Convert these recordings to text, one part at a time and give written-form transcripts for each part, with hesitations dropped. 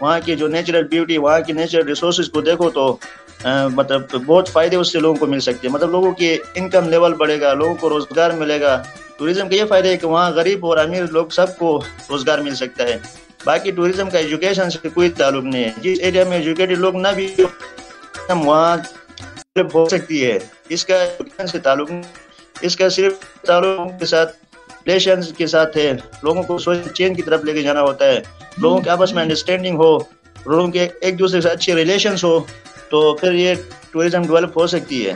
وہاں کی جو نیچرل بیوٹی، وہاں کی نیچرل ریسورسز کو دیکھو تو مطلب بہت فائدے اس سے لوگوں کو مل سکتے ہیں. مطلب لوگوں کی انکم لیول بڑھے گا، لوگوں کو روزگار ملے گا. ٹوریزم کا یہ فائدہ ہے کہ وہاں غریب اور امیر لوگ سب کو روزگار مل سکتا ہے. باقی ٹوریزم کا ایجوکیشن سے کوئی تعلق نہیں ہے. جس ایریا میں ایجوکیٹڈ لوگ نہ بھی وہاں ہو سکتی ہے. اس کا ایجوکیشن سے تعلق نہیں، اس کا صرف تعلق کے ساتھ ریلیشنز کے ساتھ ہے. لوگوں کو سوشل چینج کی طرف لے کے جانا ہوتا ہے. لوگوں کے آپس میں انڈرسٹینڈنگ ہو، لوگوں کے ایک دوسرے کے ساتھ اچھے ریلیشنز ہو تو پھر یہ ٹوریزم ڈیولپ ہو سکتی ہے،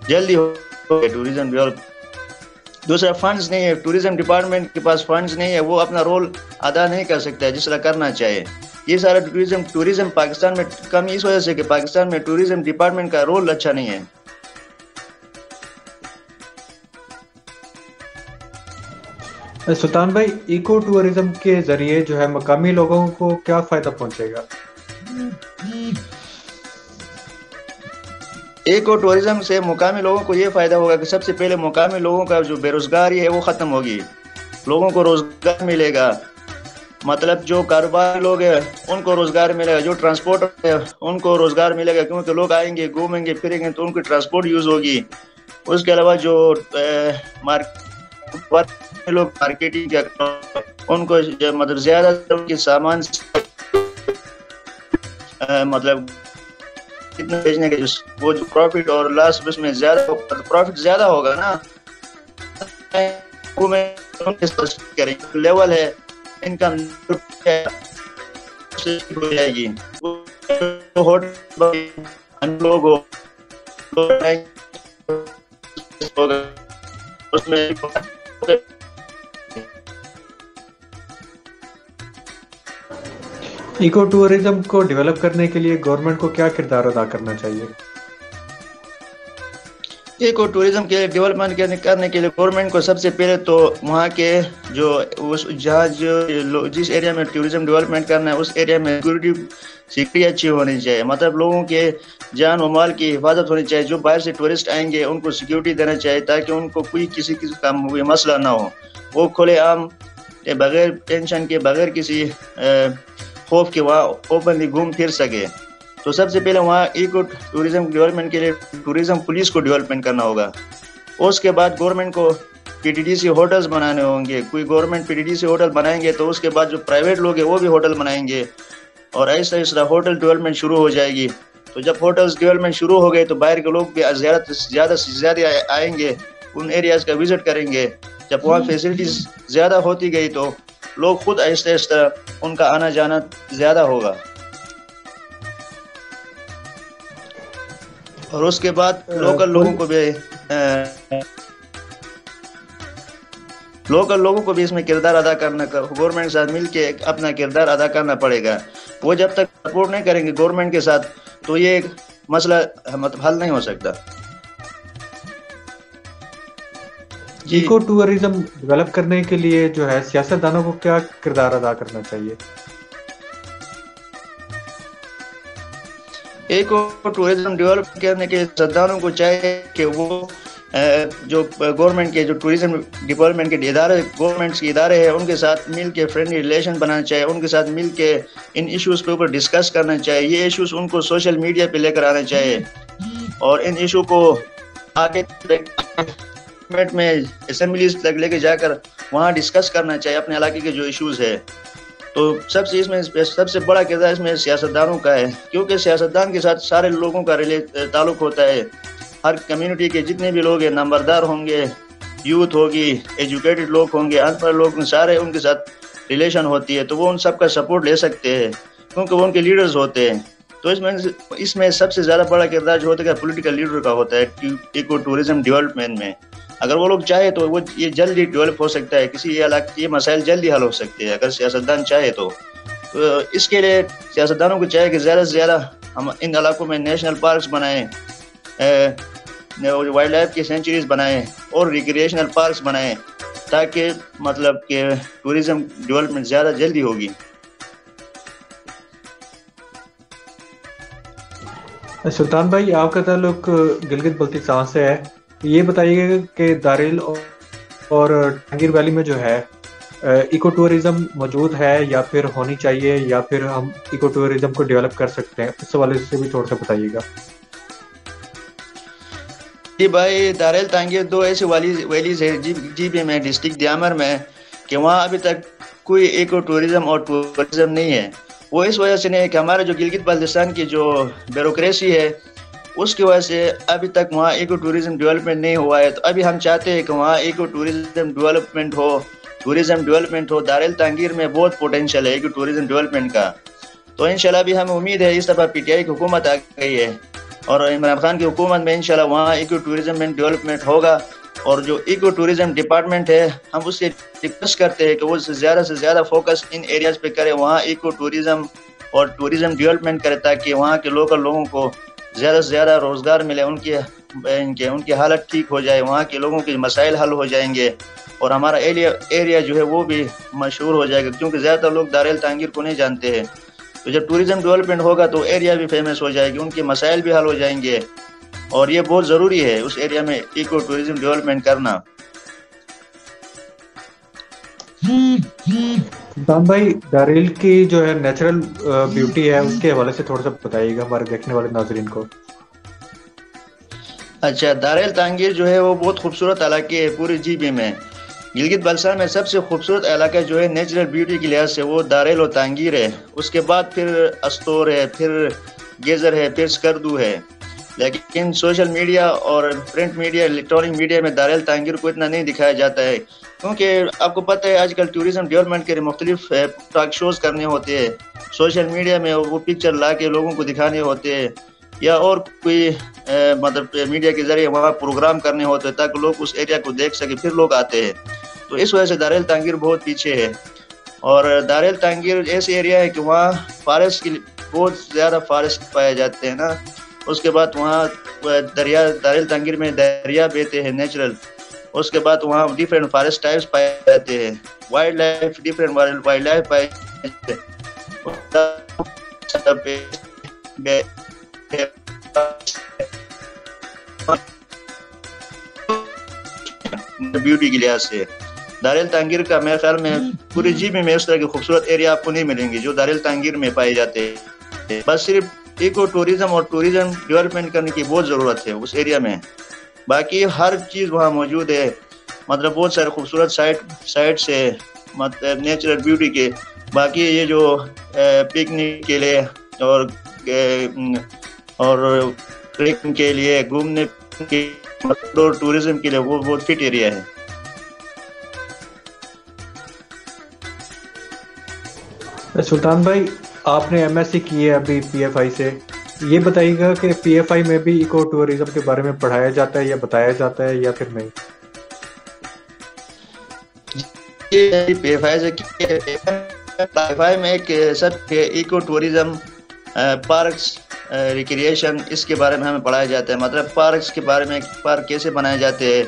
جلدی ہو ٹوریزم ڈیولپ. دوسرا فنڈز نہیں ہے، ٹوریزم ڈپارٹمنٹ کے پاس فنڈز نہیں ہے، وہ اپنا رول ادا نہیں کر سکتا ہے جس طرح کرنا چاہیے. یہ سارا ٹوریزم پاکستان میں کم اس وجہ سے کہ پاکستان میں ٹوریزم ڈپارٹمنٹ کا رول اچھا نہیں ہے. سلطان بھائی، ایکو ٹورزم کے ذریعے جو ہے مقامی لوگوں کو کیا فائدہ پہنچے گا؟ ایکو ٹورزم سے مقامی لوگوں کو یہ فائدہ ہوگا کہ سب سے پہلے مقامی لوگوں کا جو بے روزگاری ہے وہ ختم ہوگی، لوگوں کو روزگار ملے گا. مطلب جو کاروبار لوگ ہیں ان کو روزگار ملے گا، جو ٹرانسپورٹ ہے ان کو روزگار ملے گا، کیونکہ لوگ آئیں گے گھومیں گے پھریں گے تو ان کی ٹرانسپورٹ یوز ہوگی. اس کے علاوہ جو لوگ مارکیٹنگ ان کو مطلب زیادہ کے سامان مطلب کتنا بیچنے کے وہ جو پروفٹ اور لاس اس میں زیادہ پروفٹ زیادہ ہوگا نا. لیول ہے انکم ہو جائے گی. لوگ اس میں ایکو ٹورزم کو ڈیولپ کرنے کے لیے گورنمنٹ کو کیا کردار ادا کرنا چاہیے؟ ایکو ٹوریزم کے ڈیولپمنٹ کرنے کے لیے گورنمنٹ کو سب سے پہلے تو وہاں کے جو جہاں جس ایریا میں ٹوریزم ڈیولپمنٹ کرنا ہے اس ایریا میں سیکورٹی اچھی ہونی چاہیے. مطلب لوگوں کے جان و مال کی حفاظت ہونی چاہیے. جو باہر سے ٹورسٹ آئیں گے ان کو سیکورٹی دینا چاہیے تاکہ ان کو کوئی کسی کا مسئلہ نہ ہو. وہ کھلے عام بغیر ٹینشن کے بغیر کسی خوف کے وہاں اوپنلی گھوم پھر سکے. تو سب سے پہلے وہاں ایکو ٹوریزم ڈیولپمنٹ کے لیے ٹوریزم پولیس کو ڈیولپمنٹ کرنا ہوگا. اس کے بعد گورنمنٹ کو P T D C hotels بنانے ہوں گے. کوئی government P T D C hotel بنائیں گے تو اس کے بعد جو پرائیویٹ لوگ ہیں وہ بھی ہوٹل بنائیں گے اور ایسا ایسا ہوٹل ڈیولپمنٹ شروع ہو جائے گی. تو جب ہوٹلز ڈیولپمنٹ شروع ہو گئے تو باہر کے لوگ بھی زیادہ سے زیادہ آئیں گے، ان ایریاز کا وزٹ کریں گے. جب وہاں فیسلٹیز زیادہ ہوتی گئی تو لوگ خود آہستہ آہستہ ان کا آنا جانا زیادہ ہوگا. اور اس کے بعد لوکل لوگوں کو بھی اس میں کردار ادا کرنا، گورنمنٹ کے ساتھ مل کے اپنا کردار ادا کرنا پڑے گا. وہ جب تک سپورٹ نہیں کریں گے گورنمنٹ کے ساتھ تو یہ مسئلہ مطلب حل نہیں ہو سکتا. ایکو ٹورزم ڈیولپ کرنے کے لیے جو ہے سیاستدانوں کو کیا کردار ادا کرنا چاہیے؟ ایکو ٹورزم ڈیولپ کرنے کے سیاستدانوں کو چاہیے کہ وہ جو گورنمنٹ کے جو ٹورزم ڈپارٹمنٹ کے ادارے گورنمنٹ کے ادارے ہیں ان کے ساتھ مل کے فرینڈلی ریلیشن بنانا چاہیے. ان کے ساتھ مل کے ان ایشوز کے اوپر ڈسکس کرنا چاہیے. یہ ایشوز ان کو سوشل میڈیا پہ لے کر آنا چاہیے اور ان ایشو کو آگے میں اسمبلیز تک لے کے جا کر وہاں ڈسکس کرنا چاہیے اپنے علاقے کے جو ایشوز ہے. تو سب سے بڑا کردار اس میں سیاستدانوں کا ہے، کیونکہ سیاستدان کے ساتھ سارے لوگوں کا تعلق ہوتا ہے. ہر کمیونٹی کے جتنے بھی لوگ ہیں، نمبردار ہوں گے، یوتھ ہوگی، ایجوکیٹڈ لوگ ہوں گے، ان پڑھ لوگ، سارے ان کے ساتھ ریلیشن ہوتی ہے. تو وہ ان سب کا سپورٹ لے سکتے ہیں کیونکہ وہ ان کے لیڈرز ہوتے ہیں. تو اس میں سب سے زیادہ بڑا کردار جو ہوتا ہے پولیٹیکل لیڈر کا ہوتا ہے ایکو ٹورزم ڈیولپمنٹ میں. اگر وہ لوگ چاہے تو وہ یہ جلدی ڈیولپ ہو سکتا ہے، کسی یہ مسائل جلدی حل ہو سکتے ہیں اگر سیاستدان چاہے تو. اس کے لیے سیاستدانوں کو چاہے کہ زیادہ سے زیادہ ہم ان علاقوں میں نیشنل پارکس بنائیں، وائلڈ لائف کی سینچریز بنائیں اور ریکریشنل پارکس بنائیں تاکہ مطلب کہ ٹورزم ڈیولپمنٹ زیادہ جلدی ہوگی. سلطان بھائی، آپ کا تعلق گلگت بلتستان سے ہے، یہ بتائیے گا کہ داریل اور ٹانگیر ویلی میں جو ہے ایکو ٹورزم موجود ہے یا پھر ہونی چاہیے، یا پھر ہم ایکو ٹورزم کو ڈیولپ کر سکتے ہیں؟ اس حوالے سے بھی تھوڑا سا بتائیے گا۔ جی بھائی، دارال تانگیر دو ایسی ویلیز ہے جی بی میں، ڈسٹرکٹ دیامر میں، کہ وہاں ابھی تک کوئی ایکو ٹورزم اور ٹورزم نہیں ہے۔ وہ اس وجہ سے نہیں ہے کہ ہمارے جو گلگت بلتستان کی جو بیوروکریسی ہے اس کی وجہ سے ابھی تک وہاں ایکو ٹورزم ڈیولپمنٹ نہیں ہوا ہے۔ تو ابھی ہم چاہتے ہیں کہ وہاں ایکو ٹورزم ڈیولپمنٹ ہو۔ دارال تانگیر میں بہت پوٹینشیل ہے ایکو ٹورزم ڈیولپمنٹ کا۔ تو انشاءاللہ بھی ہمیں امید ہے، اس دفعہ پی ٹی آئی کی حکومت آ گئی ہے اور عمران خان کی حکومت میں انشاءاللہ وہاں ایکو ٹورزم میں ڈیولپمنٹ ہوگا۔ اور جو ایکو ٹورزم ڈپارٹمنٹ ہے، ہم اس سے ریکویسٹ کرتے ہیں کہ وہ سے زیادہ فوکس ان ایریاز پہ کرے، وہاں ایکو ٹورزم اور ٹورزم ڈیولپمنٹ کرے، تاکہ وہاں کے لوکل لوگوں کو زیادہ سے زیادہ روزگار ملے، ان کی حالت ٹھیک ہو جائے، وہاں کے لوگوں کے مسائل حل ہو جائیں گے، اور ہمارا ایریا جو ہے وہ بھی مشہور ہو جائے گا، کیونکہ زیادہ تر لوگ دارال تانگیر کو نہیں جانتے ہیں۔ تو جب ٹورزم ڈیولپمنٹ ہوگا تو ایریا بھی فیمس ہو جائے گی، ان کے مسائل بھی حل ہو جائیں گے، اور یہ بہت ضروری ہے اس ایریا میں ایکو ٹورزم ڈیولپمنٹ کرنا۔ سلطان بھائی، دارال کی جو ہے نیچرل بیوٹی ہے، اس کے حوالے سے تھوڑا سا بتائیے گا ہمارے دیکھنے والے ناظرین کو۔ اچھا، دارال تانگیر جو ہے وہ بہت خوبصورت علاقے ہے پوری جی بی میں۔ گلگت بلتستان میں سب سے خوبصورت علاقہ جو ہے نیچرل بیوٹی کے لحاظ سے وہ دارال و تانگیر ہے۔ اس کے بعد پھر استور ہے، پھر گیزر ہے، پھر سکردو ہے۔ لیکن سوشل میڈیا اور پرنٹ میڈیا، الیکٹرانک میڈیا میں دارال تانگیر کو اتنا نہیں دکھایا جاتا ہے، کیونکہ آپ کو پتہ ہے آج کل ٹورزم ڈیولپمنٹ کے مختلف ٹاک شوز کرنے ہوتے ہیں، سوشل میڈیا میں وہ پکچر لا کے لوگوں کو دکھانے ہوتے ہیں، یا اور کوئی مطلب میڈیا کے ذریعے وہاں پروگرام کرنے ہوتے ہیں تاکہ لوگ اس ایریا کو دیکھ سکے، پھر لوگ آتے ہیں۔ تو اس وجہ سے دارال تانگیر بہت پیچھے ہے۔ اور دارال تانگیر ایسی ایریا ہے کہ وہاں فارسٹ کی بہت زیادہ فارسٹ پائے جاتے ہیں نا۔ اس کے بعد وہاں دریا، دارال تانگیر میں دریا بہتے ہیں نیچرل۔ اس کے بعد وہاں ڈیفرنٹ فارسٹ ٹائپس پائے جاتے ہیں، wildlife, different wildlife پائے جاتے ہیں۔ بیوٹی کے لحاظ سے دارال تانگیر کا میرے خیال میں پوری جی بی میں اس طرح کے خوبصورت ایریا آپ کو نہیں ملیں گے جو دارال تانگیر میں پائے جاتے ہیں۔ بس صرف ایکو ٹورزم اور ٹورزم ڈیولپمنٹ کرنے کی بہت ضرورت ہے اس ایریا میں، باقی ہر چیز وہاں موجود ہے، مطلب بہت سارے خوبصورت سائٹس ہے، مطلب نیچرل بیوٹی کے۔ باقی یہ جو پکنک کے لیے اور ٹریکنگ کے لیے، گھومنے کے ٹورزم کے لیے وہ بہت فٹ ایریا ہے۔ سلطان بھائی، آپ نے ایم ایس سی کی ہے ابھی پی ایف آئی سے، یہ بتائیے گا کہ پی ایف آئی میں بھی ایکو ٹورزم کے بارے میں پڑھایا جاتا ہے یا بتایا جاتا ہے یا پھر نہیں؟ پی ایف آئی میں ایک سب ایکو ٹورزم، پارکس، ریکریشن، اس کے بارے میں ہمیں پڑھایا جاتا ہے، مطلب پارکس کے بارے میں، پارک کیسے بنائے جاتے ہیں،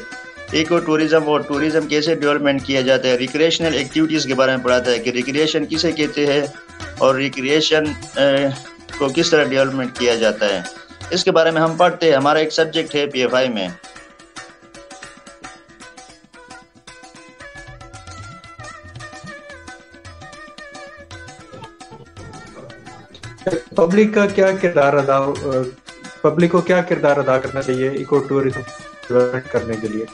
ایکو ٹورزم اور ٹورزم کیسے ڈیولپمنٹ کیا جاتا ہے، ریکریشنل ایکٹیویٹیز کے بارے میں پڑھاتا ہے کہ ریکریشن کسے کہتے ہیں اور ریکریشن کو کس طرح ڈیولپمنٹ کیا جاتا ہے، اس کے بارے میں ہم پڑھتے ہیں، ہمارا ایک سبجیکٹ ہے پی ایف آئی میں۔ پبلک کو کیا کردار ادا کرنا چاہیے ایکو ٹورزم ڈیولپمنٹ کرنے کے لیے؟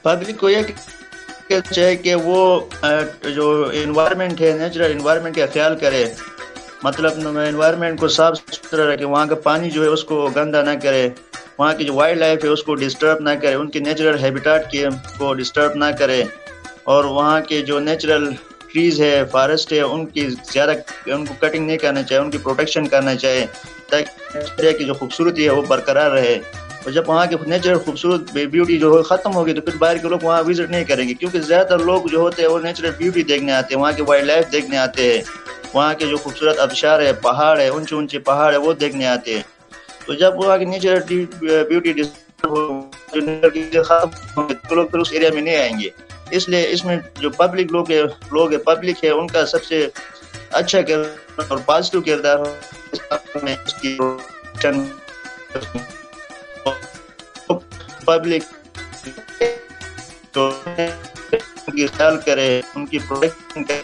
پبلک کو یہ کہنا چاہیے کہ وہ جو انوائرمنٹ ہے، نیچرل انوائرمنٹ کا خیال کرے، مطلب انوائرمنٹ کو صاف ستھرا رکھے، وہاں کا پانی جو ہے اس کو گندا نہ کرے، وہاں کی جو وائلڈ لائف ہے اس کو ڈسٹرب نہ کرے، ان کے نیچرل ہیبیٹاٹ کو ڈسٹرب نہ کرے، اور وہاں کے جو نیچرل ٹریز ہے، فارسٹ ہے، ان کو کٹنگ نہیں کرنا چاہیے، ان کی پروٹیکشن کرنا چاہیے تاکہ جو خوبصورتی ہے وہ برقرار رہے۔ اور جب وہاں کی نیچرل خوبصورت بیوٹی جو ہے ختم ہوگی تو پھر باہر کے لوگ وہاں وزٹ نہیں کریں گے، کیونکہ زیادہ تر لوگ جو ہوتے ہیں وہ نیچرل بیوٹی دیکھنے آتے ہیں، وہاں کی وائلڈ لائف دیکھنے آتے ہیں، وہاں کے جو خوبصورت آبشار ہے، پہاڑ ہے، اونچے اونچے پہاڑ ہے، وہ دیکھنے آتے ہیں۔ تو جب وہاں کی نیچرل بیوٹی ختم ہوگی تو لوگ پھر اس ایریا میں نہیں آئیں گے۔ اس لیے اس میں جو پبلک پبلک ہے، ان کا سب سے اچھا کردار اور پازیٹیو کردار پبلک کی خیال کرے, ان کی پروٹیکشن کرے,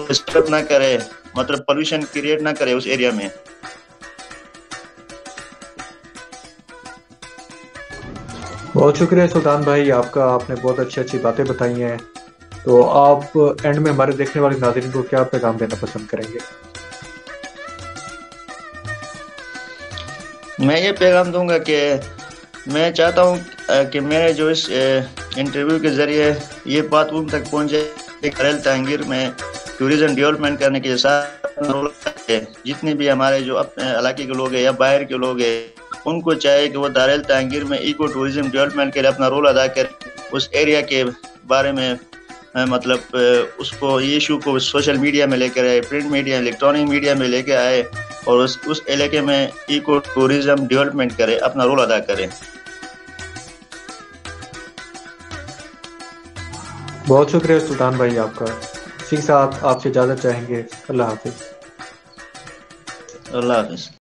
ڈسٹرب نہ کرے, مطلب پولوشن کریٹ نہ کرے اس ایریا میں. بہت شکریہ سلطان بھائی آپ کا, آپ نے بہت اچھی باتیں بتائی ہیں. تو آپ اینڈ میں ہمارے دیکھنے والے ناظرین کو کیا پیغام دینا پسند کریں گے؟ میں یہ پیغام دوں گا کہ میں چاہتا ہوں کہ میرے جو اس انٹرویو کے ذریعے یہ بات ان تک پہنچے کہ دار التحنگیر میں ٹوریزم ڈیولپمنٹ کرنے کے ساتھ جتنے بھی ہمارے جو اپنے علاقے کے لوگ ہیں یا باہر کے لوگ ہیں, ان کو چاہیے کہ وہ دار التحنگیر میں ایکو ٹوریزم ڈیولپمنٹ کے لیے اپنا رول ادا کریں, اس ایریا کے بارے میں مطلب اس کو ایشو کو سوشل میڈیا میں لے کر آئے, پرنٹ میڈیا, الیکٹرانک میڈیا میں لے کے آئے, اور اس علاقے میں ایکو ٹوریزم ڈیولپمنٹ کرے, اپنا رول ادا کرے. بہت شکریہ سلطان بھائی آپ کا. اسی کے ساتھ آپ سے اجازت چاہیں گے. اللہ حافظ. اللہ حافظ.